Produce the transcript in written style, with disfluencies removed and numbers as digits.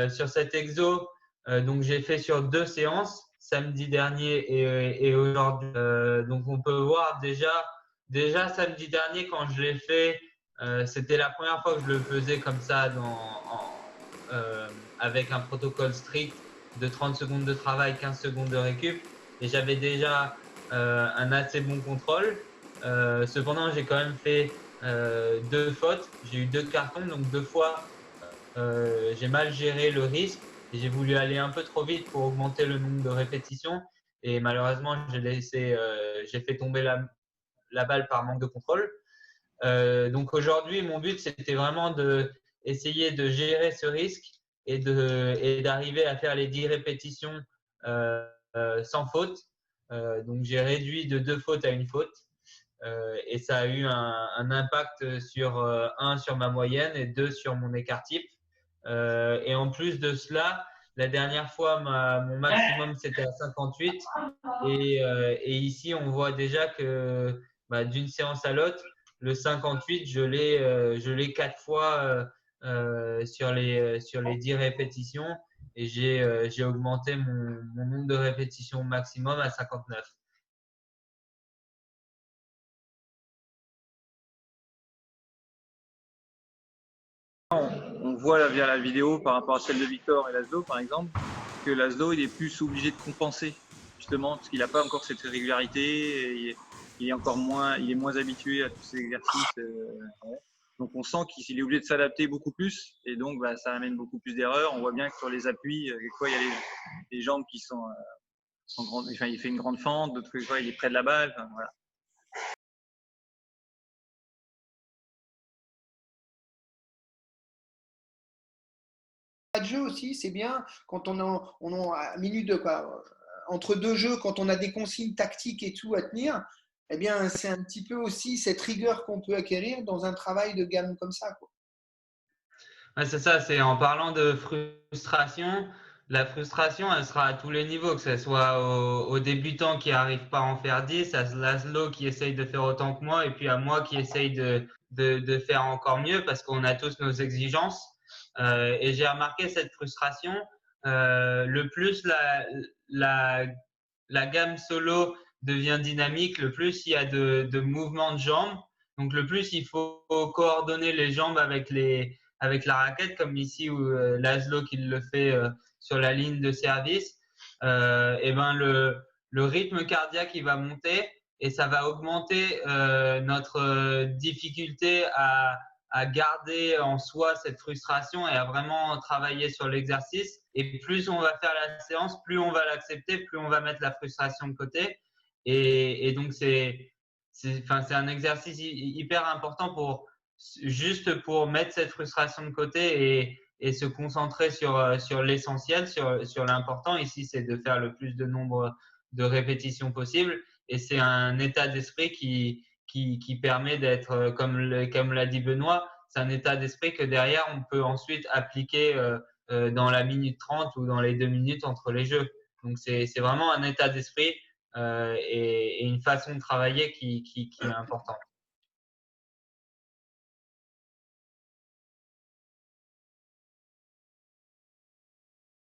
sur cet exo, donc j'ai fait sur 2 séances, samedi dernier et aujourd'hui. Donc on peut voir déjà samedi dernier quand je l'ai fait, c'était la première fois que je le faisais comme ça avec un protocole strict de 30 secondes de travail, 15 secondes de récup. Et j'avais déjà un assez bon contrôle. Cependant, j'ai quand même fait 2 fautes. J'ai eu 2 cartons, donc 2 fois, j'ai mal géré le risque et j'ai voulu aller un peu trop vite pour augmenter le nombre de répétitions. Et malheureusement, j'ai fait tomber la balle par manque de contrôle. Donc aujourd'hui, mon but, c'était vraiment d'essayer de gérer ce risque et d'arriver à faire les 10 répétitions sans faute. Donc j'ai réduit de 2 fautes à 1 faute. Et ça a eu un impact sur sur ma moyenne et 2 sur mon écart type. Et en plus de cela, la dernière fois, mon maximum c'était à 58. Et ici, on voit déjà que d'une séance à l'autre, le 58, je l'ai 4 fois sur les 10 répétitions et j'ai augmenté mon nombre de répétitions maximum à 59. On voit là, via la vidéo par rapport à celle de Victor et Laszlo par exemple, que Laszlo il est plus obligé de compenser justement parce qu'il n'a pas encore cette régularité, il est encore moins, il est moins habitué à tous ces exercices. Ouais. Donc on sent qu'il est obligé de s'adapter beaucoup plus et donc ça amène beaucoup plus d'erreurs. On voit bien que sur les appuis, quelquefois il y a les jambes qui sont en grande, enfin il fait une grande fente, d'autres fois il est près de la balle. Enfin, voilà. De jeu aussi, c'est bien quand on a à minute de quoi, entre deux jeux, quand on a des consignes tactiques et tout à tenir, eh bien c'est un petit peu aussi cette rigueur qu'on peut acquérir dans un travail de gamme comme ça, quoi. Ouais, c'est ça, c'est en parlant de frustration. La frustration, elle sera à tous les niveaux, que ce soit aux débutants qui n'arrivent pas à en faire 10, à Laszlo qui essaye de faire autant que moi, et puis à moi qui essaye de faire encore mieux parce qu'on a tous nos exigences. Et j'ai remarqué cette frustration. Le plus la, la gamme solo devient dynamique, le plus il y a de mouvements de jambes. Donc le plus il faut coordonner les jambes avec la raquette, comme ici où Laszlo qui le fait sur la ligne de service. Et ben le rythme cardiaque il va monter et ça va augmenter notre difficulté à garder en soi cette frustration et à vraiment travailler sur l'exercice. Et plus on va faire la séance, plus on va l'accepter, plus on va mettre la frustration de côté. Et donc c'est un exercice hyper important juste pour mettre cette frustration de côté et se concentrer sur l'essentiel, sur l'important. Ici, c'est de faire le plus de nombre de répétitions possible. Et c'est un état d'esprit qui permet d'être, comme l'a dit Benoît, c'est un état d'esprit que derrière, on peut ensuite appliquer dans la minute 30 ou dans les 2 minutes entre les jeux. Donc, c'est vraiment un état d'esprit et une façon de travailler qui est importante.